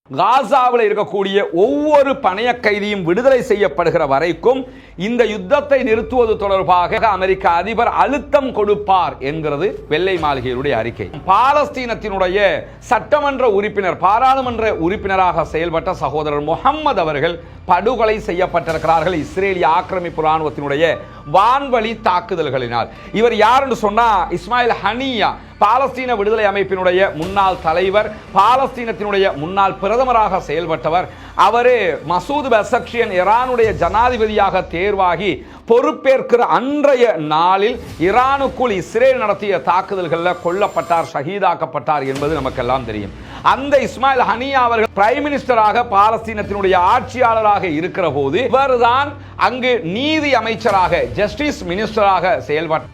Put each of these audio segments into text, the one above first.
காசாவில் இருக்கக்கூடிய ஒவ்வொரு பணைய கைதியும் விடுதலை செய்யப்படுகிற வரைக்கும் இந்த யுத்தத்தை நிறுத்துவது தொடர்பாக அமெரிக்க அதிபர் அழுத்தம் கொடுப்பார் என்கிறது வெள்ளை மாளிகையுடைய அறிக்கை. பாலஸ்தீனத்தினுடைய சட்டமன்ற உறுப்பினர், பாராளுமன்ற உறுப்பினராக செயல்பட்ட சகோதரர் முகமது அவர்கள் படுகொலை செய்யப்பட்டிருக்கிறார்கள் இஸ்ரேலிய ஆக்கிரமிப்பு ராணுவத்தினுடைய வான்வழி தாக்குதல்களினால். இவர் யார் என்று சொன்னா இஸ்மாயில் ஹனியா, பாலஸ்தீன விடுதலை அமைப்பினுடைய முன்னாள் தலைவர், பாலஸ்தீனத்தினுடைய முன்னாள் பிரதமராக செயல்பட்டவர். அவரு மசூத் பெசக்ஷியன் ஈரானுடைய ஜனாதிபதியாக தேர்வாகி பொறுப்பேற்கிற அன்றைய நாளில் ஈரானுக்குள் இஸ்ரேல் நடத்திய தாக்குதல்களில் கொல்லப்பட்டார், ஷஹீதாக்கப்பட்டார் என்பது நமக்கெல்லாம் தெரியும். அந்த இஸ்மாயில் ஹனியா அவர்கள் பிரைம் மினிஸ்டராக பாலஸ்தீனத்தினுடைய ஆட்சியாளராக இருக்கிற போது இவர்தான் அங்கு நீதி அமைச்சராக, ஜஸ்டிஸ் மினிஸ்டராக செயல்பட்டார்.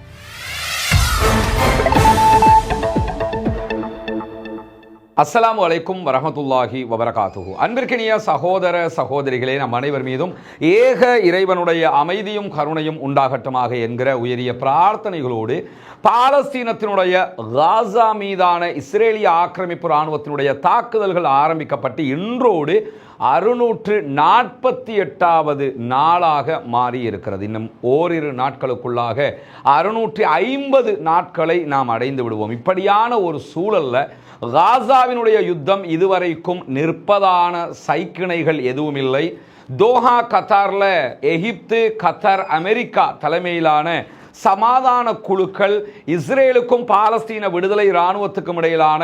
அஸ்ஸலாமு அலைக்கும் வரஹ்மத்துல்லாஹி வபரகாத்துஹு. அன்பிற்கினிய சகோதர சகோதரிகளே, நம் அனைவர் மீதும் ஏக இறைவனுடைய அமைதியும் கருணையும் உண்டாகட்டுமாக என்கிற உயரிய பிரார்த்தனைகளோடு பாலஸ்தீனத்தினுடைய காசா மீதான இஸ்ரேலிய ஆக்கிரமிப்பு இராணுவத்தினுடைய தாக்குதல்கள் ஆரம்பிக்கப்பட்டு இன்றோடு 648வது நாளாக மாறி இருக்கிறது. இன்னும் ஓரிரு நாட்களுக்குள்ளாக 650 நாட்களை நாம் அடைந்து விடுவோம். இப்படியான ஒரு சூழல்ல காசாவினுடைய யுத்தம் இதுவரைக்கும் நிற்பதான சைக்கிணைகள் எதுவும் இல்லை. தோஹா கத்தார்ல எகிப்து, கத்தார், அமெரிக்கா தலைமையிலான சமாதான குழுக்கள் இஸ்ரேலுக்கும் பாலஸ்தீன விடுதலை இராணுவத்துக்கும் இடையிலான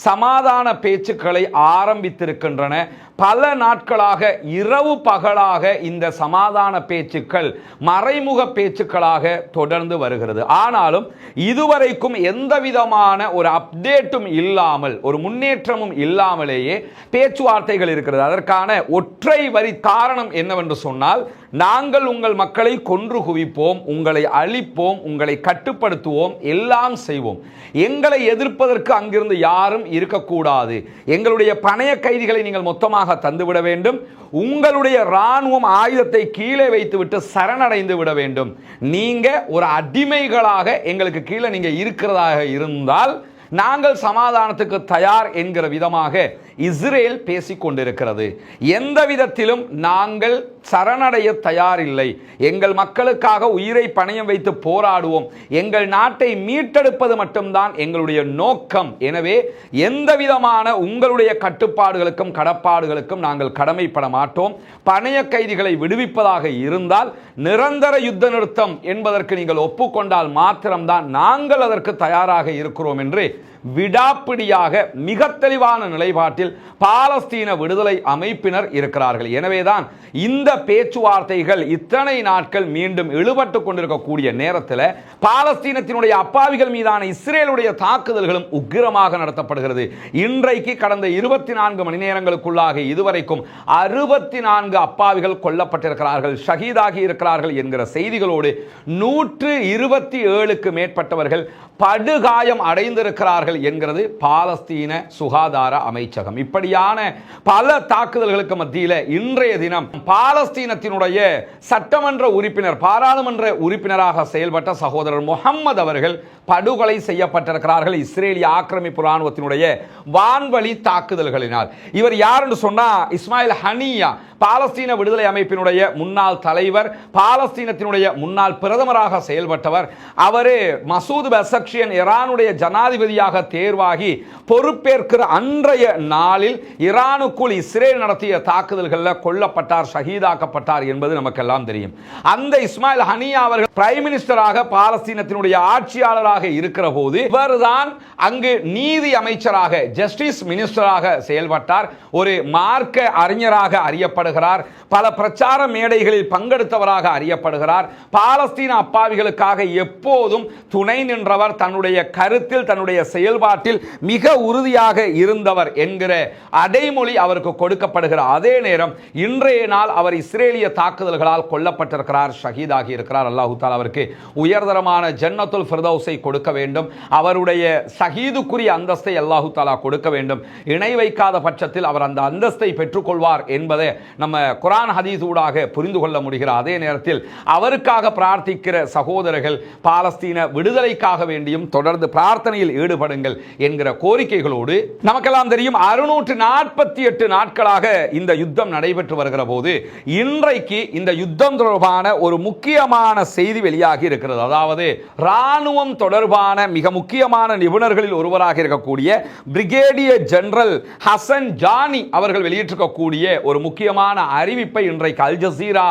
சமாதான பேச்சுக்களை ஆரம்பித்திருக்கின்றன. பல நாட்களாக இரவு பகலாக இந்த சமாதான பேச்சுக்கள் மறைமுக பேச்சுக்களாக தொடர்ந்து வருகிறது. ஆனாலும் இதுவரைக்கும் எந்த விதமான ஒரு அப்டேட்டும் இல்லாமல், ஒரு முன்னேற்றமும் இல்லாமலேயே பேச்சுவார்த்தைகள் இருக்கிறது. அதற்கான ஒற்றை வரி காரணம் என்னவென்று சொன்னால், நாங்கள் உங்கள் மக்களை கொன்று குவிப்போம், உங்களை அழிப்போம், உங்களை கட்டுப்படுத்துவோம், எல்லாம் செய்வோம். எங்களை எதிர்ப்பதற்கு அங்கிருந்து யாரும் இருக்கக்கூடாது. எங்களுடைய பணைய கைதிகளை நீங்கள் மொத்தமாக தந்துவிட வேண்டும். உங்களுடைய ராணுவம் ஆயுதத்தை கீழே வைத்துவிட்டு சரணடைந்து விட வேண்டும். நீங்க ஒரு அடிமைகளாக எங்களுக்கு கீழே நீங்க இருக்கிறதாக இருந்தால் நாங்கள் சமாதானத்துக்கு தயார் என்கிற விதமாக இஸ்ரேல் பேசிக் கொண்டிருக்கிறது. எந்த விதத்திலும் நாங்கள் சரணடைய தயாரில்லை. எங்கள் மக்களுக்காக உயிரை பணயம் வைத்து போராடுவோம். எங்கள் நாட்டை மீட்டெடுப்பது மட்டும்தான் எங்களுடைய நோக்கம். எனவே எந்த விதமான உங்களுடைய கட்டுப்பாடுகளுக்கும் கடப்பாடுகளுக்கும் நாங்கள் கடமைப்பட மாட்டோம். பணைய கைதிகளை விடுவிப்பதாக இருந்தால் நிரந்தர யுத்த நிறுத்தம் என்பதற்கு நீங்கள் ஒப்புக்கொண்டால் மாத்திரம்தான் நாங்கள் அதற்கு தயாராக இருக்கிறோம் என்று விடாப்பிடியாக மிக தெளிவான நிலைப்பாட்டில் பாலஸ்தீன விடுதலை அமைப்பினர் இருக்கிறார்கள். எனவேதான் இந்த பேச்சுவார்த்தைகள் இத்தனை நாட்கள் மீண்டும் இழுபட்டு கொண்டிருக்கக்கூடிய நேரத்தில் பாலஸ்தீனத்தினுடைய அப்பாவிகள் மீதான இஸ்ரேலுடைய தாக்குதல்களும் உக்கிரமாக நடத்தப்படுகிறது. இன்றைக்கு கடந்த 24 மணி நேரங்களுக்குள்ளாக இதுவரைக்கும் 64 அப்பாவிகள் கொல்லப்பட்டிருக்கிறார்கள், ஷஹீதாகி இருக்கிறார்கள் என்கிற செய்திகளோடு 127க்கு மேற்பட்டவர்கள் படுகாயம் அடைந்திருக்கிறார்கள் என்கிறது பாலஸ்தீன சுகாதார அமைச்சகம். இப்படியான பல தாக்குதல்களுக்கு மத்தியில் இன்றைய தினம் பாலஸ்தீனத்தினுடைய சட்டமன்ற உறுப்பினர், பாராளுமன்ற உறுப்பினராக செயல்பட்ட சகோதரர் முகமது அவர்கள் படுகொலை செய்யப்பட்டிருக்கிறார்கள் இஸ்ரேலிய ஆக்கிரமிப்பு இராணுவத்தினுடைய வான்வழி தாக்குதல்களினால். இவர் யார் என்று சொன்னா இஸ்மாயில் ஹனியா, பாலஸ்தீன விடுதலை அமைப்பினுடைய முன்னாள் தலைவர், பாலஸ்தீனத்தினுடைய முன்னாள் பிரதமராக செயல்பட்டவர். அவரு மசூத் பெசக்ஷியன் ஈரானுடைய ஜனாதிபதியாக தேர்வாகி பொறுப்பேற்கிற அன்றைய நாளில் ஈரானுக்குள் இஸ்ரேல் நடத்திய தாக்குதல்களில் கொல்லப்பட்டார், ஷஹீதாக்கப்பட்டார் என்பது நமக்கெல்லாம் தெரியும். அந்த இஸ்மாயில் ஹனியா அவர்கள் பிரைம் மினிஸ்டராக பாலஸ்தீனத்தினுடைய ஆட்சியாளராக இருக்கிற போது இவர்தான் அங்கு நீதி அமைச்சராக, ஜஸ்டிஸ் மினிஸ்டராக செயல்பட்டார். ஒரு மார்க்க அறிஞராக அறியப்படுகிறார். பல பிரச்சார மேடைகளில் பங்கெடுத்தவராக அறியப்படுகிறார். பாலஸ்தீன அப்பாவிகளுக்காக எப்போதும் துணை நின்றவர், தன்னுடைய கருத்தில் தன்னுடைய செயல்பாட்டில் மிக உறுதியாக இருந்தவர் என்கிற அடைமொழி அவருக்கு கொடுக்கப்படுகிற அதே நேரம் இன்றைய நாள் அவர் இஸ்ரேலிய தாக்குதல்களால் கொல்லப்பட்டிருக்கிறார், ஷஹீதாகி இருக்கிறார். அல்லாஹ் தஆலா அவருக்கு உயர்தரமான ஜன்னத்துல் ஃபிர்தௌஸை கொடுக்க வேண்டும். அவருடைய ஷஹீதுக்குரிய அந்தஸ்தை அல்லாஹ் தஆலா கொடுக்க வேண்டும். இணை வைக்காத பட்சத்தில் அவர் அந்த அந்தஸ்தை பெற்றுக்கொள்வார் என்பதை நம்ம குர்ஆன் ஹதீஸ் ஊடாக புரிந்து கொள்ள முடிகிற அதே நேரத்தில் அவருக்காக பிரார்த்திக்கிற சகோதரர்கள் பாலஸ்தீன விடுதலைக்காக வேண்டியும் தொடர்ந்து பிரார்த்தனையில் ஈடுபடுங்கள். தாருங்கள் என்கிற கோரிக்கைகளோடு நமக்கெல்லாம் தெரியும் 648 நாட்களாக இந்த யுத்தம் நடைபெற்று வருகிற போது இன்றைக்கு இந்த யுத்தம் தொடர்பான ஒரு முக்கியமான செய்தி வெளியாகி இருக்கிறது. அதாவது ராணுவம் தொடர்பான மிக முக்கியமான நிபுணர்களில் ஒருவராக இருக்கக்கூடிய பிரிகேடியர் ஜெனரல் ஹசன் ஜானி அவர்கள் வெளியிட்டிருக்கக்கூடிய ஒரு முக்கியமான அறிவிப்பை இன்றைக்கு அல் ஜசீரா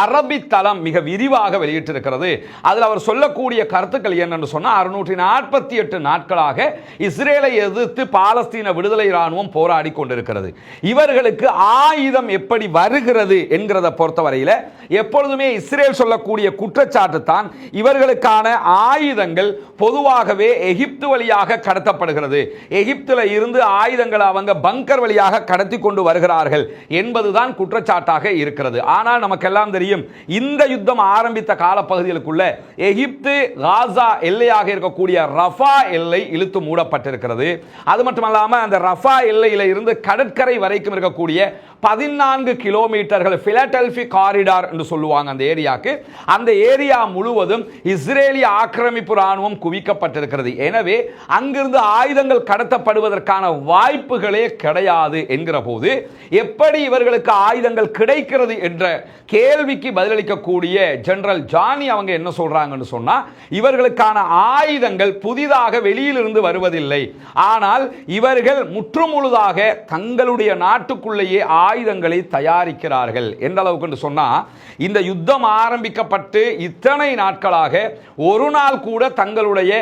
அரபி தளம் மிக விரிவாக வெளியிட்டிருக்கிறது. அதில் அவர் சொல்லக்கூடிய கருத்துக்கள் என்னன்னு சொன்னா 648 நாட்களாக இஸ்ரேலை எதிர்த்து பாலஸ்தீன விடுதலை ராணுவம் போராடி கொண்டிருக்கிறது. இவர்களுக்கு ஆயுதம் எப்படி வருகிறது என்கிறத பொறுத்தவரையில் எப்பொழுதுமே இஸ்ரேல் சொல்லக்கூடிய குற்றச்சாட்டு தான் இவர்களுக்கான ஆயுதங்கள் பொதுவாகவே எகிப்து வழியாக கடத்தப்படுகிறது. எகிப்தில் இருந்து ஆயுதங்களை அவங்க பங்கர் வழியாக கடத்தி கொண்டு வருகிறார்கள் என்பதுதான் குற்றச்சாட்டாக இருக்கிறது. ஆனால் நமக்கெல்லாம் தெரியும் இந்த யுத்தம் ஆரம்பித்த காலப்பகுதிகளுக்குள்ள எகிப்து காசா எல்லையாக இருக்கக்கூடிய ரஃபா எல்லை இழுத்து மூடப்பட்டிருக்கிறது. அது மட்டுமல்லாமல் அந்த ரஃபா எல்லையில இருந்து கடற்கரை வரைக்கும் இருக்கக்கூடிய 14 கிலோமீட்டர்கள் பிலடெல்பி காரிடார் என்று சொல்லுவாங்க. அந்த ஏரியா முழுவதும் இஸ்ரேலிய ஆக்கிரமிப்பு ராணுவம் குவிக்கப்பட்டிருக்கிறது. எனவே அங்கிருந்து ஆயுதங்கள் கடத்தப்படுவதற்கான வாய்ப்புகளே கிடையாது என்கிற போது எப்படி இவர்களுக்கு ஆயுதங்கள் கிடைக்கிறது என்ற கேள்விக்கு பதிலளிக்கக்கூடிய ஜெனரல் ஜானி அவங்க என்ன சொல்றாங்கன்னு சொன்னா இவர்களுக்கான ஆயுதங்கள் புதிதாக வெளியிலிருந்து வருவதில்லை. ஆனால் இவர்கள் முற்றுமுழுதாக தங்களுடைய நாட்டுக்குள்ளேயே ஆயுதங்களை தயாரிக்கிறார்கள். எந்த அளவுக்கு சொன்னா இந்த யுத்தம் ஆரம்பிக்கப்பட்டு இத்தனை நாட்களாக ஒரு நாள் கூட தங்களுடைய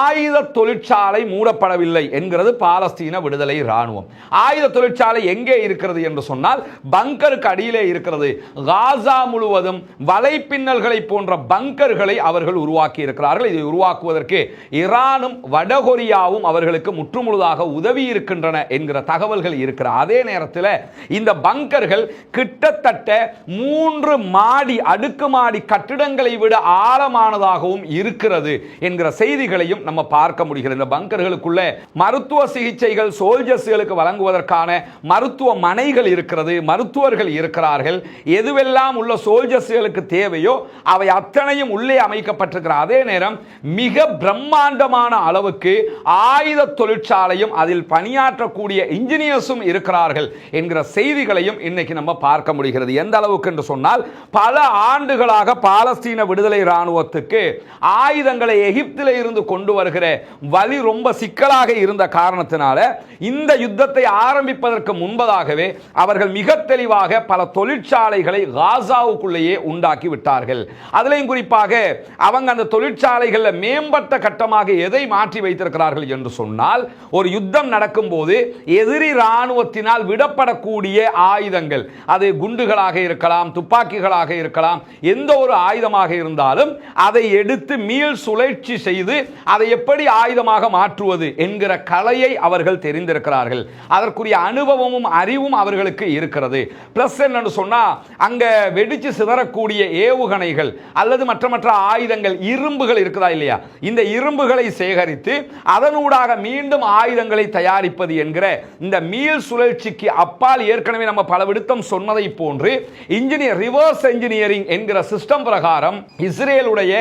ஆயுத தொழிற்சாலை மூடப்படவில்லை என்கிறது பாலஸ்தீன விடுதலை ராணுவம். ஆயுத தொழிற்சாலை எங்கே இருக்கிறது என்று சொன்னால் பங்கருக்கு அடியிலே இருக்கிறது. காசா முழுவதும் வலைப்பின்னல்களை போன்ற பங்கர்களை அவர்கள் உருவாக்கி இருக்கிறார்கள். இதை உருவாக்குவதற்கு ஈரானும் வடகொரியாவும் அவர்களுக்கு முற்றுமுழுதாக உதவி இருக்கின்றன என்கிற தகவல்கள் இருக்கிற அதே நேரத்தில் இந்த பங்கர்கள் கிட்டத்தட்ட 3 மாடி அடுக்குமாடி கட்டிடங்களை விட ஆழமானதாகவும் இருக்கிறது என்கிற செய்திகளையும் நம்ம பார்க்க முடிகிறது. இந்த பங்கர்களுக்குள்ள மருத்துவ சிகிச்சைகள் சோல்ஜர்ஸ்களுக்கு வழங்குவதற்கான மருத்துவமனைகள் இருக்கிறது, மருத்துவர்கள் இருக்கிறார்கள். எதுவெல்லாம் உள்ள சோல்ஜர்ஸ்களுக்கு தேவையோ அவை அத்தனையும் உள்ளே அமைக்கப்பட்டிருக்கிற அதே நேரம் மிக பிரம்மாண்டமான அளவுக்கு ஆயுத தொழிற்சாலையும் அதில் பணியாற்றக்கூடிய இன்ஜினியர்ஸும் இருக்கிறார்கள் என்கிற செய்திகளையும் இன்னைக்கு நம்ம பார்க்க முடிகிறது. எந்த அளவுக்கு என்று சொன்னால் பல ஆண்டுகளாக பாலஸ்தீன விடுதலை ராணுவத்துக்கு ஆயுதங்களை எகிப்தில் இருந்து கொண்டு வருகிற வழி ரொம்ப சிக்கலாக இருந்த காரணத்தினால இந்த யுத்தத்தை ஆரம்பிப்பதற்கு முன்பதாகவே அவர்கள் மிக தெளிவாக பல தொழிற்சாலைகளை காசாவுக்குள்ளேயே உண்டாக்கி விட்டார்கள். அதிலையும் குறிப்பாக அவங்க அந்த தொழிற்சாலைகளில் மேம்பட்ட கட்டமாக எதை மாற்றி வைத்திருக்கிறார்கள் என்று சொன்னால் ஒரு யுத்தம் நடக்கும் போது எதிரி ராணுவத்தினால் விடப்படக்கூடிய ஆயுதங்கள் அது குண்டுகளாக இருக்கலாம், துப்பாக்கிகளாக இருக்கலாம், எந்த ஒரு ஆயுதமாக இருந்தாலும் அதை எடுத்து மீள் சுழற்சி செய்து அதை எப்படி ஆயுதமாக மாற்றுவது என்கிற கலையை அவர்கள் தெரிந்திருக்கிறார்கள். அதற்குரிய அனுபவமும் அறிவும் அவர்களுக்கு இருக்கிறது. பிளஸ் என்னன்னு சொன்னா அங்க வெடிச்சு சிதறக்கூடிய ஏவுகணைகள் அல்லது மற்ற ஆயுதங்கள் இரும்புகள் இருக்குதா இல்லையா, இந்த இரும்புகளை சேகரித்து அதனூடாக மீண்டும் ஆயுதங்களை தயாரிப்பது என்கிற இந்த மீள் சுழற்சிக்கு அப்பால் ஏற்கனவே நம்ம பல விடுத்தம் சொன்னதை போன்று இன்ஜினியர் ரிவர்ஸ் இன்ஜினியரிங் என்கிற சிஸ்டம் பிரகாரம் இஸ்ரேலுடைய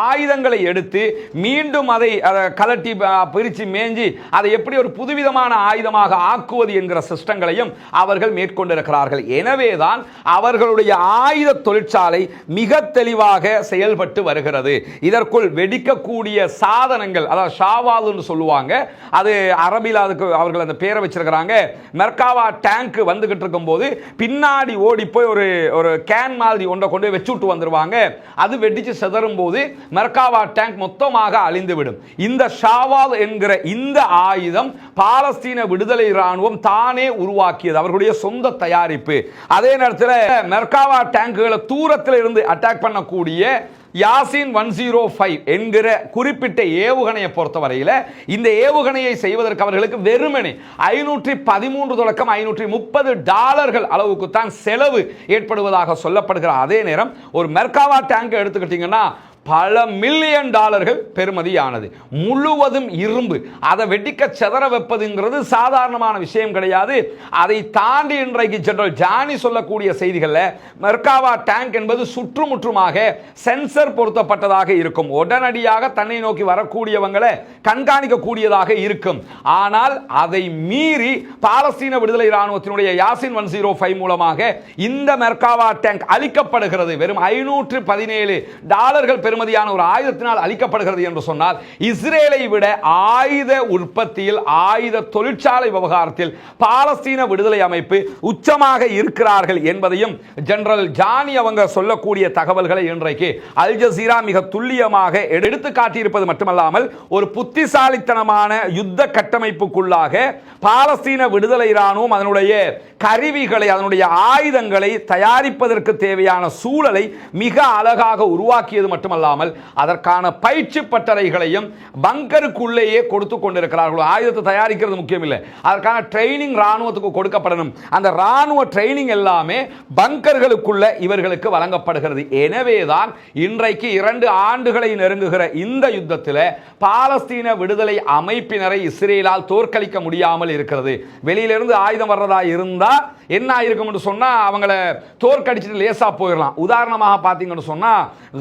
ஆயுதங்களை எடுத்து மீண்டும் அதை கலட்டி பிரிச்சு மேஞ்சி அதை எப்படி ஒரு புதுவிதமான ஆயுதமாக ஆக்குவது என்கிற சிஸ்டங்களையும் அவர்கள் மேற்கொண்டிருக்கிறார்கள். எனவேதான் அவர்களுடைய ஆயுத தொழிற்சாலை மிக தெளிவாக செயல்பட்டு வருகிறது. இதற்குள் வெடிக்கக்கூடிய சாதனங்கள், அதாவது ஷாவாதுன்னு சொல்லுவாங்க, அது அரபியில் அதுக்கு அவர்கள் அந்த பேரை வச்சிருக்கிறாங்க. மெர்காவா டேங்க் வந்துகிட்டு இருக்கும் போது பின்னாடி ஓடி போய் ஒரு கேன் மாதிரி ஒன்றை கொண்டு வச்சு விட்டு வந்துருவாங்க. அது வெடிச்சு சிதறும் போது மெர்காவா டேங்க் மொத்தமாக அழிந்துவிடும். இந்த ஷாவால் என்கிற இந்த ஆயுதம் பாலஸ்தீன விடுதலை ராணுவம் தானே உருவாக்கியது, அவர்களுடைய சொந்த தயாரிப்பு. அதே நேரத்தில் மெர்காவா டேங்குகளை தூரத்தில் இருந்து அட்டாக் பண்ணக்கூடிய யாசின் 105 என்கிற குறிப்பிட்ட ஏவுகணையை பொறுத்தவரையில் இந்த ஏவுகணையை செய்வதற்கு அவர்களுக்கு வெறுமனே $513 தொடக்கம் $530 அளவுக்கு தான் செலவு ஏற்படுவதாக சொல்லப்படுகிற அதே நேரம் ஒரு மெர்காவா டேங்க் எடுத்துக்கிட்டீங்கன்னா பல மில்லியன் டாலர்கள் பெறுமதியானது. முழுவதும் இரும்பு. அதை வெடிக்க செதற வைப்பதுங்கிறது சாதாரணமான விஷயம் கிடையாது. அதை தாண்டி இன்றைக்கு ஜெனரல் ஜானி சொல்லக்கூடிய செய்திகளில் மெர்காவா டேங்க் என்பது சுற்றுமுற்றுமாக சென்சர் பொருத்தப்பட்டதாக இருக்கும். உடனடியாக தன்னை நோக்கி வரக்கூடியவங்களை கண்காணிக்கக்கூடியதாக இருக்கும். ஆனால் அதை மீறி பாலஸ்தீன விடுதலை ராணுவத்தினுடைய யாசின் 105 மூலமாக இந்த மெர்காவா டேங்க் அளிக்கப்படுகிறது. வெறும் $517 பெறுமதியான ஒரு ஆயுதத்தினால் அளிக்கப்படுகிறது என்று சொன்னால், இஸ்ரேலை விட ஆயுத உற்பத்தியில், ஆயுத தொழிற்சாலை விவகாரத்தில் பாலஸ்தீன விடுதலை அமைப்பு உச்சமாக இருக்கிறார்கள் என்பதையும் ஜெனரல் ஜானி அவங்க சொல்லக்கூடிய தகவல்களை இன்றைக்கு அல் ஜசீரா மிக துல்லியமாக எடுத்து காட்டியிருப்பது மட்டுமல்லாமல், ஒரு புத்திசாலித்தனமான யுத்த கட்டமைப்புக்குள்ளாக பாலஸ்தீன விடுதலை ராணுவம் அதனுடைய கருவிகளை, அதனுடைய ஆயுதங்களை தயாரிப்பதற்கு தேவையான சூழலை மிக அழகாக உருவாக்கியது மட்டுமல்லாமல், அதற்கான பயிற்சி பட்டறைகளையும் பங்கருக்குள்ளேயே கொடுத்து கொண்டிருக்கிறார்கள். ஆயுதத்தை தயாரிக்கிறது முக்கியம் இல்லை, அதற்கான ட்ரைனிங் ராணுவத்துக்கு கொடுக்கப்படணும். அந்த ராணுவ ட்ரைனிங் எல்லாமே பங்கர்களுக்குள்ள இவர்களுக்கு வழங்கப்படுகிறது. எனவேதான் இன்றைக்கு 2 ஆண்டுகளை நெருங்குகிற இந்த யுத்தத்தில் பாலஸ்தீன விடுதலை அமைப்பினரை இஸ்ரேலால் தோற்கடிக்க முடியாமல் இருக்கிறது. வெளியிலிருந்து ஆயுதம் வர்றதா இருந்தா என்ன ஆயிருக்கும் என்று சொன்னா, அவங்களை தோற்கடிச்சிட்டு லேசா போயிடலாம். உதாரணமாக பார்த்தீங்கன்னு சொன்னா,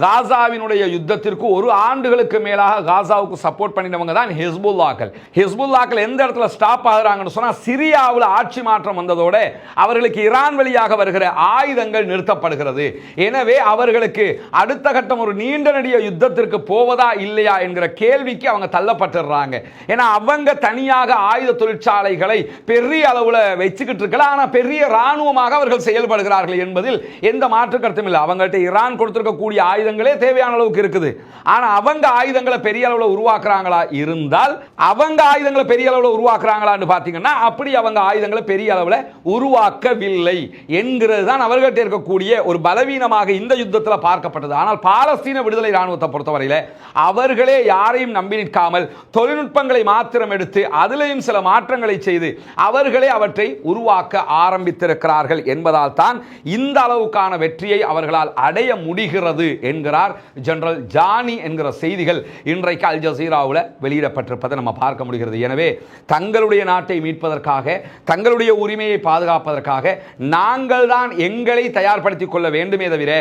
காசாவினுடைய யுத்தத்திற்கு 1 ஆண்டுகளுக்கு மேலாக காசாவுக்கு சப்போர்ட் பண்ணினவங்க தான் ஹிஸ்புல்லாக்கள் எந்த இடத்துல ஸ்டாப் ஆகுறாங்கன்னு சொன்னா, சிரியாவில் ஆட்சி மாற்றம் வந்ததோட அவர்களுக்கு ஈரான் வழியாக வருகிற ஆயுதங்கள் நிறுத்தப்படுகிறது. எனவே அவர்களுக்கு அடுத்த கட்டம் ஒரு நீண்ட நெடிய யுத்தத்திற்கு போவதா இல்லையா என்கிற கேள்விக்கு அவங்க தள்ளப்பட்டுறாங்க. ஏன்னா அவங்க தனியாக ஆயுத தொழிற்சாலைகளை பெரிய அளவுல வச்சுக்கிட்டு இருக்கலாம். ஆனா பெரிய ராணுவமாக அவர்கள் செயல்படுகிறார்கள் என்பதில் எந்த மாற்று கருத்தும் இல்லை. அவங்கள்ட்ட ஈரான் கொடுத்திருக்கக்கூடிய ஆயுதங்களே தேவையான அளவுக்கு இருக்குது. ஆனா அவங்க ஆயுதங்களை பெரிய அளவில் உருவாக்குறாங்களா இருந்தால், அவங்க ஆயுதங்களை பெரிய அளவில் உருவாக்குறாங்களான்னு பார்த்தீங்கன்னா, அப்படி அவங்க ஆயுதங்களை பெரிய அளவில் உருவாக்கவில்லை என்கிறது தான் அவர்கள்ட்ட இருக்கக்கூடிய ஒரு பலவீனமாக இந்த யுத்தத்தில் பார்க்கப்பட்டது. ஆனால் பாலஸ்தீன விடுதலை ராணுவத்தை பொறுத்தவரையில் அவர்களே யாரையும் நம்பி நிற்காமல் தொழில்நுட்பங்களை மாத்திரம் எடுத்து அதிலேயும் சில மாற்றங்களை செய்து அவர்களே அவற்றை உருவாக்க ஆரம்பித்திருக்கிறார்கள் என்பதால் தான் இந்த அளவுக்கான வெற்றியை அவர்களால் அடைய முடிகிறது என்கிறார் ஜெனரல் ஜானி என்கிற செய்திகள் இன்றைக்கு அல் ஜசீராவில் வெளியிடப்பட்டிருப்பதை நம்ம பார்க்க முடிகிறது. எனவே தங்களுடைய நாட்டை மீட்பதற்காக, தங்களுடைய உரிமையை பாதுகாப்பதற்காக நாங்கள் தான் எங்களை தயார்படுத்திக் கொள்ள வேண்டுமே தவிர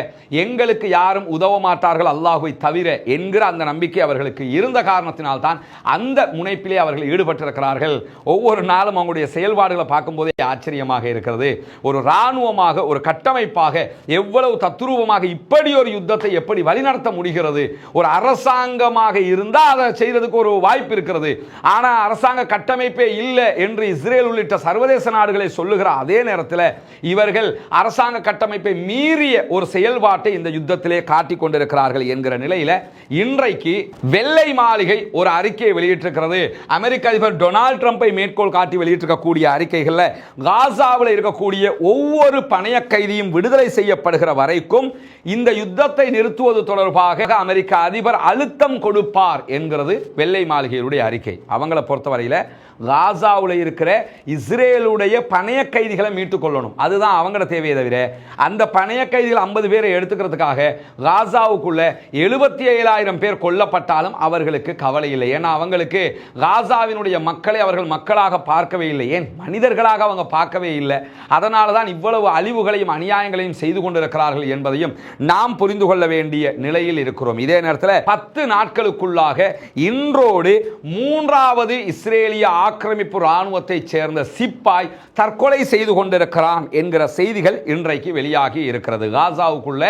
எங்களுக்கு யாரும் உதவ மாட்டார்கள் அல்லாஹ்வை தவிர என்கிற அந்த நம்பிக்கை அவர்களுக்கு இருந்த காரணத்தினால் தான் அந்த முனைப்பிலே அவர்கள் ஈடுபட்டிருக்கிறார்கள். ஒவ்வொரு நாளும் அவங்களுடைய செயல்பாடுகளை பார்க்கும்போதே ஆச்சரியமாக இருக்கிறது. ஒரு இராணுவமாக, ஒரு கட்டமைப்பாக எவ்வளவு தத்துரூபமாக இப்படி ஒரு யுத்தத்தை எப்படி வழிநடத்த முடிகிறது. ஒரு அரசாங்கமாக இருந்தால் அதை செய்யறதுக்கு ஒரு வாய்ப்பு இருக்கிறது. ஆனால் அரசாங்க கட்டமைப்பே இல்லை என்று இஸ்ரேல் உள்ளிட்ட சர்வதேச நாடுகளை சொல்லுகிற அதே நேரத்தில் இவர்கள் அரசாங்க கட்டமைப்பை மீறிய ஒரு செயல்பாட்டை இந்த யுத்தத்திலே காட்டிக் கொண்டிருக்கிறார்கள் என்கிற நிலையில் இன்றைக்கு வெள்ளை மாளிகை ஒரு அறிக்கையை வெளியிட்டிருக்கிறது. அமெரிக்க அதிபர் டொனால்ட் ட்ரம்பை மேற்கோள் காட்டி வெளியிட்டிருக்கக்கூடிய அறிக்கைகளில் காசாவில் இருக்கக்கூடிய ஒவ்வொரு பணைய கைதியும் விடுதலை செய்யப்படுகிற வரைக்கும் இந்த யுத்தத்தை நிறுத்துவது தொடர்பாக அமெரிக்க அதிபர் அழுத்தம் கொடுப்பார் என்கிறது வெள்ளை மாளிகையுடைய அறிக்கை. அவங்களை பொறுத்தவரையில் காசாவில் இருக்கிற இஸ்ரேலுடைய பணைய கைதிகளை மீட்டுக் கொள்ளணும், அதுதான் அவங்களோட தேவையை தவிர அந்த பணைய கைதிகள் 50 பேரை எடுத்துக்கிறதுக்காக காசாவுக்குள்ள 77,000 பேர் கொல்லப்பட்டாலும் அவர்களுக்கு கவலை இல்லை. ஏன்னா அவங்களுக்கு காசாவினுடைய மக்களை அவர்கள் மக்களாக பார்க்கவே இல்லை, ஏன் மனிதர்களாக அவங்க பார்க்கவே இல்லை. அதனால தான் இவ்வளவு அழிவுகளையும் அநியாயங்களையும் செய்து கொண்டிருக்கிறார்கள் என்பதையும் நாம் புரிந்து கொள்ள வேண்டிய நிலையில் இருக்கிறோம். இதே நேரத்தில் 10 நாட்களுக்குள்ளாக இன்றோடு 3வது இஸ்ரேலிய ஆக்கிரமிப்பு ராணுவத்தை சேர்ந்த சிப்பாய் தற்கொலை செய்து கொண்டிருக்கிறான் என்கிற செய்திகள் இன்றைக்கு வெளியாகி இருக்கிறது. காசாவுக்குள்ள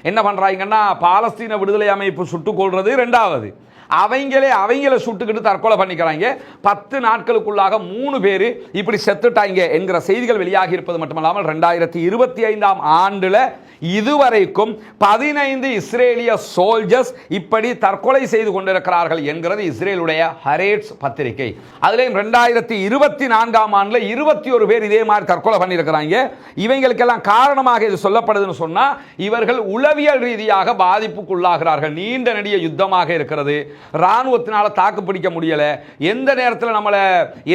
என்ன பண்றாங்கன்னா, பாலஸ்தீன விடுதலை அமைப்பு சுட்டுக் கொள்றது 2வது, அவங்களே சுட்டுக்கிட்டு தற்கொலை பண்ணிக்கிறாங்க. 10 நாட்களுக்குள்ளாக 3 பேர் இப்படி செத்துட்டாங்க என்கிற செய்திகள் வெளியாகி இருப்பது மட்டுமல்லாமல் 2025ஆம் ஆண்டுல இதுவரைக்கும் 15 இஸ்ரேலிய சோல்ஜர்ஸ் இப்படி தற்கொலை செய்து கொண்டிருக்கிறார்கள் என்கிறது இஸ்ரேலுடைய ஹரேட்ஸ் பத்திரிகை. அதிலேயும் 2024ஆம் ஆண்டுல 21 பேர் இதே மாதிரி தற்கொலை பண்ணியிருக்கிறாங்க. இவங்களுக்கெல்லாம் காரணமாக இது சொல்லப்படுதுன்னு சொன்னா, இவர்கள் உளவியல் ரீதியாக பாதிப்புக்குள்ளாகிறார்கள். நீண்ட நெடிய யுத்தமாக இருக்கிறது, ராணுவத்தினால தாக்கு பிடிக்க முடியல, எந்த நேரத்தில் நம்மளை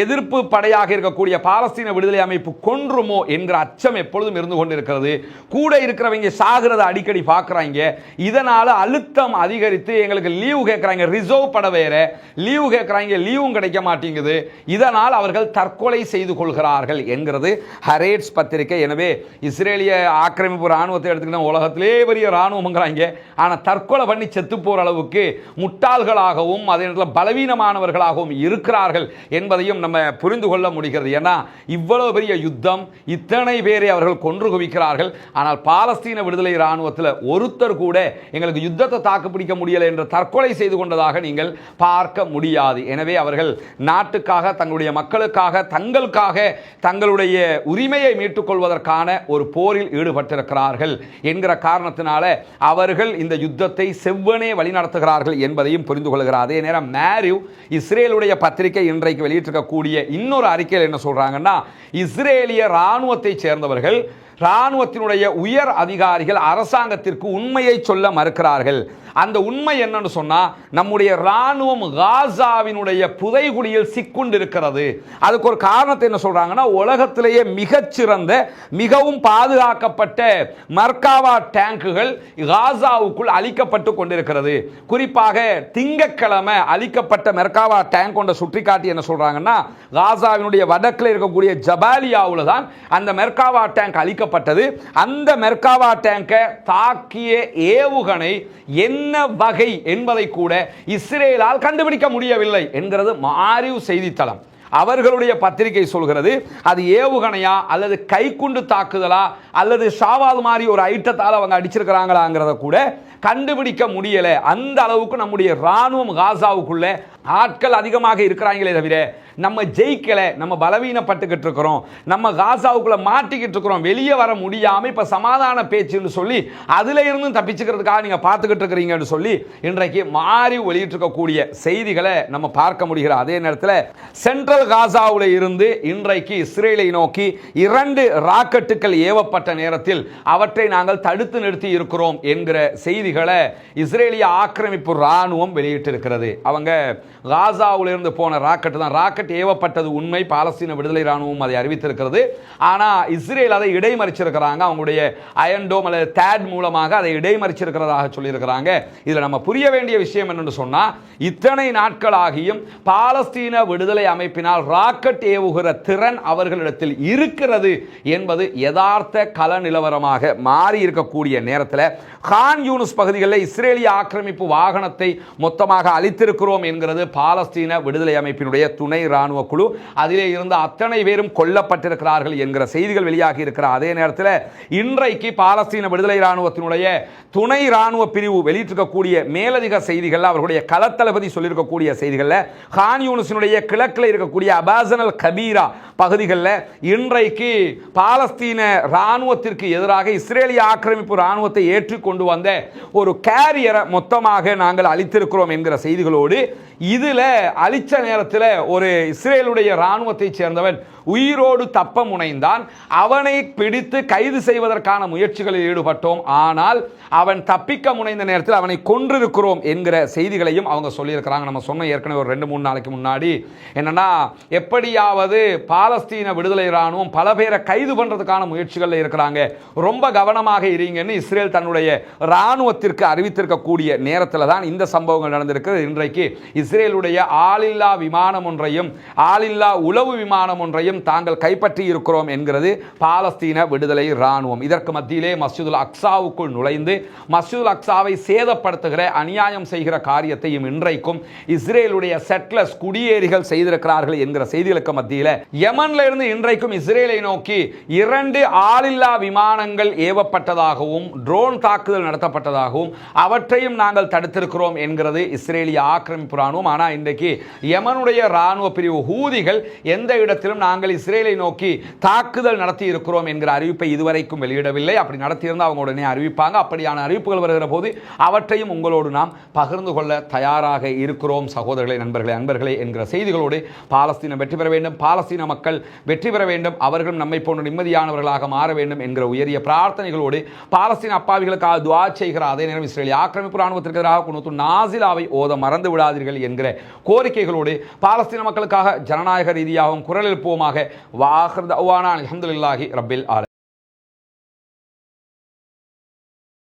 எதிர்ப்பு படையாக இருக்கக்கூடிய பாலஸ்தீன விடுதலை அமைப்பு கொன்றுமோ என்கிற அச்சம் எப்பொழுதும் இருந்து கொண்டிருக்கிறது. கூட இருக்கிறவங்க அவங்க சாகிறத அடிக்கடி பார்க்குறாங்க. இதனால் அழுத்தம் அதிகரித்து எங்களுக்கு லீவு கேட்குறாங்க, ரிசர்வ் பட வேற லீவு கேட்குறாங்க, லீவும் கிடைக்க மாட்டேங்குது. இதனால் அவர்கள் தற்கொலை செய்து கொள்கிறார்கள் என்கிறது ஹரேட்ஸ் பத்திரிகை. எனவே இஸ்ரேலிய ஆக்கிரமிப்பு ராணுவத்தை எடுத்துக்கிட்டா உலகத்திலே பெரிய ராணுவம்ங்கிறாங்க. ஆனால் தற்கொலை பண்ணி செத்து போகிற அளவுக்கு முட்டாள்களாகவும் அதே நேரத்தில் பலவீனமானவர்களாகவும் இருக்கிறார்கள் என்பதையும் நம்ம புரிந்து கொள்ள முடிகிறது. ஏன்னா இவ்வளவு பெரிய யுத்தம், இத்தனை பேரை அவர்கள் கொன்று குவிக்கிறார்கள். ஆனால் பாலஸ்தீன விடுதலை ராணுவத்தில் ஒருத்தர் கூட எங்களுக்கு யுத்தத்தை தாக்கு பிடிக்க முடியலை என்று தற்கொலை செய்து கொண்டதாக நீங்கள் பார்க்க முடியாது. எனவே அவர்கள் நாட்டுக்காக, தங்களுடைய மக்களுக்காக, தங்களுக்காக தங்களுடைய உரிமையை மீட்டுக் கொள்வதற்கான ஒரு போரில் ஈடுபட்டிருக்கிறார்கள் என்கிற காரணத்தினால அவர்கள் இந்த யுத்தத்தை செவ்வனே வழிநடத்துகிறார்கள் என்பதையும் புரிந்து கொள்கிறார். அதே நேரம் மேரிவ் இஸ்ரேலுடைய பத்திரிகை இன்றைக்கு வெளியிட்டிருக்கக்கூடிய இன்னொரு அறிக்கையில் என்ன சொல்றாங்கன்னா, இஸ்ரேலிய ராணுவத்தை சேர்ந்தவர்கள், ராணுவத்தினுடைய உயர் அதிகாரிகள் அரசாங்கத்திற்கு உண்மையை சொல்ல மறுக்கிறார்கள். அந்த உண்மை என்னன்னு சொன்னா, நம்முடைய ராணுவம் காசாவினுடைய புதைகுழியில் சிக்குண்டிருக்கிறது. அதுக்கு ஒரு காரணத்தை என்ன சொல்றாங்கன்னா, உலகத்திலேயே மிகச்சிறந்த மிகவும் பாதுகாக்கப்பட்ட மர்காவா டேங்குகள் காசாவுக்குள் அளிக்கப்பட்டு கொண்டிருக்கிறது. குறிப்பாக திங்கட்கிழமை அளிக்கப்பட்ட மெர்காவா டேங்க் கொண்ட சுட்டிக்காட்டி என்ன சொல்றாங்கன்னா, காசாவினுடைய வடக்கில் இருக்கக்கூடிய ஜபாலியாவில் தான் அந்த மெர்காவா டேங்க் அளிக்கப்பட்டது. அந்த மெர்காவா டேங்கை தாக்கிய ஏவுகணை என்ன வகை என்பதை கூட இஸ்ரேலால் கண்டுபிடிக்க முடியவில்லை என்கிறது மாரிவ் செய்தித்தளம். அவர்களுடைய பத்திரிகை சொல்கிறது, அது ஏவுகணையா அல்லது கைக்குண்டு தாக்குதலா அல்லது ஷாவால் மாதிரி ஒரு ஐட்டத்தால் அவங்க அடிச்சிருக்கிறாங்களாங்கிறத கூட கண்டுபிடிக்க முடியல. அந்த அளவுக்கு நம்முடைய ராணுவம் காசாவுக்குள்ள ஆட்கள் அதிகமாக இருக்கிறாங்களே தவிர நம்ம ஜெயிக்கல, நம்ம பலவீனப்பட்டுக்கிட்டு இருக்கிறோம், நம்ம காசாவுக்குள்ள மாட்டிக்கிட்டு இருக்கிறோம், வெளியே வர முடியாம இப்ப சமாதான பேச்சுன்னு சொல்லி அதுல இருந்து தப்பிச்சுக்கிறதுக்காக நீங்க பார்த்துக்கிட்டு இருக்கிறீங்கன்னு சொல்லி இன்றைக்கு மாறி வெளியிட்டிருக்கக்கூடிய செய்திகளை நம்ம பார்க்க முடிகிறது. அதே நேரத்தில் சென்ட்ரல் காசாவில் இருந்து இன்றைக்கு இஸ்ரேலை நோக்கி 2 ராக்கெட்டுகள் ஏவப்பட்ட நேரத்தில் அவற்றை நாங்கள் தடுத்து நிறுத்தி இருக்கிறோம் என்கிற செய்திகளை இஸ்ரேலிய ஆக்கிரமிப்பு ராணுவம் வெளியிட்டிருக்கிறது. அவங்க காசாவில் இருந்து போன ராக்கெட் தான், ராக்கெட் ஏவப்பட்டது உண்மை, பாலஸ்தீன விடுதலை ராணுவம் அதை அறிவித்திருக்கிறது. ஆனால் இஸ்ரேல் அதை இடைமறிச்சிருக்கிறாங்க. அவங்களுடைய அயன்டோம் அல்லது தேட் மூலமாக அதை இடைமறிச்சிருக்கிறதாக சொல்லியிருக்கிறாங்க. இதில் நம்ம புரிய வேண்டிய விஷயம் என்னன்னு சொன்னா, இத்தனை நாட்களாகியும் பாலஸ்தீன விடுதலை அமைப்பினால் ராக்கெட் ஏவுகிற திறன் அவர்களிடத்தில் இருக்கிறது என்பது யதார்த்த கள நிலவரமாக மாறி இருக்கக்கூடிய நேரத்தில் கான் யூனிஸ் பகுதிகளில் இஸ்ரேலிய ஆக்கிரமிப்பு வாகனத்தை மொத்தமாக அழித்திருக்கிறோம் என்கிறது பாலஸ்தீன விடுதலை அமைப்பினுடைய துணை ராணுவ குழு. அதிலே இருந்து அத்தனை பேரும் கொல்லப்பட்டிருக்கிறார்கள் என்கிற செய்திகள் வெளியாகி இருக்கிற அதே நேரத்தில் இன்றைக்கு பாலஸ்தீன விடுதலை ராணுவத்தினுடைய துணை ராணுவ பிரிவு வெளியிட்டிருக்கக்கூடிய மேலதிக செய்திகள், அவர்களுடைய களத்தளபதி சொல்லியிருக்கக்கூடிய செய்திகளில் கான் யூனிஸினுடைய கிழக்கில் இருக்கக்கூடிய அபாசனல் கபீரா பகுதிகளில் இன்றைக்கு பாலஸ்தீன ராணுவத்திற்கு எதிராக இஸ்ரேலிய ஆக்கிரமிப்பு ராணுவத்தை ஏற்றுக்கொண்டு வந்த ஒரு கேரியரை மொத்தமாக நாங்கள் அழித்திருக்கிறோம் என்கிற செய்திகளோடு, இதுல அழிச்ச நேரத்தில் ஒரு இஸ்ரேலுடைய ராணுவத்தை சேர்ந்தவன் உயிரோடு தப்ப முனைந்தான். அவனை பிடித்து கைது செய்வதற்கான முயற்சிகளில் ஈடுபட்டோம். ஆனால் அவன் தப்பிக்க முனைந்த நேரத்தில் அவனை கொன்றிருக்கிறோம் என்கிற செய்திகளையும் அவங்க சொல்லியிருக்கிறாங்க. நம்ம சொன்ன ஏற்கனவே ஒரு 2-3 நாளைக்கு முன்னாடி என்னன்னா, எப்படியாவது பாலஸ்தீன விடுதலை ராணுவம் பல பேரை கைது பண்றதுக்கான முயற்சிகளில் இருக்கிறாங்க, ரொம்ப கவனமாக இருங்கன்னு இஸ்ரேல் தன்னுடைய ராணுவத்திற்கு அறிவித்திருக்கக்கூடிய நேரத்தில் தான் இந்த சம்பவங்கள் நடந்திருக்கிறது. இன்றைக்கு இஸ்ரேலுடைய ஆளில்லா விமானம் ஒன்றையும் ஆளில்லா உளவு விமானம் ஒன்றையும் தாங்கள் கைப்பற்றி இருக்கிறோம் என்கிறது பாலஸ்தீன விடுதலை ராணுவம். இதற்கு மத்தியிலே மஸ்ஜிதுல் அக்ஸாவுக்குள் நுழைந்து மஸ்ஜிதுல் அக்ஸாவை சேதப்படுத்துகிற அநியாயம் செய்கிற காரியத்தையும் இன்றைக்கும் இஸ்ரேலுடைய செட்லர்ஸ் குடியேறிகள் செய்திருக்கிறார்கள் என்கிற செய்திகளுக்கு மத்தியில் யமன்ல இருந்து இன்றைக்கும் இஸ்ரேலை நோக்கி 2 ஆளில்லா விமானங்கள் ஏவப்பட்டதாகவும் ட்ரோன் தாக்குதல் நடத்தப்பட்டதாகவும் அவற்றையும் நாங்கள் தடுத்திருக்கிறோம் என்கிறது இஸ்ரேலிய ஆக்கிரமிப்பு ராணுவம். ஆனால் இன்றைக்கு யமனுடைய ராணுவ பிரிவு ஹூதிகள் எந்த இடத்திலும் நாங்கள் இஸ்ரேலை நோக்கி தாக்குதல் நடத்தி இருக்கிறோம் என்கிற அறிவிப்பை இதுவரைக்கும் வெளியிடவில்லை. அப்படி நடத்தியிருந்தால் அவங்க உடனே அறிவிப்பாங்க. அப்படியான அறிவிப்புகள் வருகிற போது அவற்றையும் உங்களோடு நாம் பகிர்ந்து கொள்ள தயாராக இருக்கிறோம். சகோதரர்களே, நண்பர்களே, அன்பர்களே என்கிற செய்திகளோடு பாலஸ்தீனம் வெற்றி பெற வேண்டும், பாலஸ்தீன மக்கள் வெற்றி பெற வேண்டும், அவர்களும் நம்மை போன்ற நிம்மதியானவர்களாக மாற வேண்டும் என்கிற உயரிய பிரார்த்தனைகளோடு பாலஸ்தீன அப்பாவிகளுக்காக துஆ செய்கிற அதே நேரம் இஸ்ரேலிய ஆக்கிரமிப்பு ராணுவத்திற்கு எதிராக குனூத்து நாசிலாவை ஓத மறந்து விடாதீர்கள் என்கிற கோரிக்கைகளோடு பாலஸ்தீன மக்களுக்காக ஜனநாயக ரீதியாகவும் குரல் எழுப்புவோமாக. வாஹிர் தஅவானா அல்ஹம்துலில்லாஹி ரப்பில் ஆலமீன்.